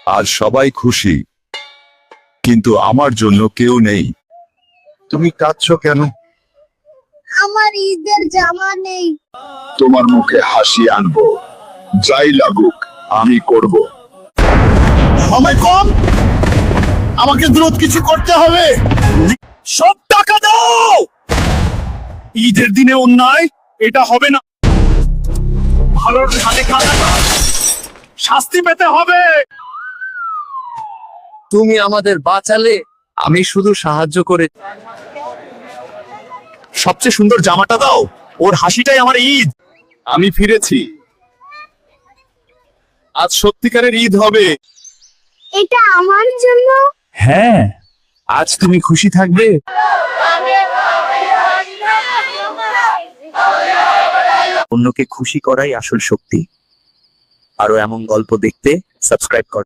আজ সবাই খুশি, কিন্তু আমার জন্য কেউ নেই। তুমি কাঁদছো কেন? আমার ঈদের জামা নেই। তোমার মুখে হাসি আনবো, যাই লাগুক আমি করব। সময় কম, আমাকে দ্রুত কিছু করতে হবে। সব টাকা দাও। ঈদের দিনে অন্যায় এটা হবে না। ভালোর সাথে কাঁদা, শাস্তি পেতে হবে। তুমি আমাদের বাঁচালে, আমি শুধু সাহায্য করে। সবচেয়ে সুন্দর জামাটা দাও, ওর হাসিটাই আমার ঈদ। আমি ফিরেছি, আজ সত্যিকারের ঈদ হবে। এটা আমার জন্য। হ্যাঁ, আজ তুমি খুশি থাকবে। অন্যকে খুশি করাই আসল শক্তি। আরো এমন গল্প দেখতে সাবস্ক্রাইব কর।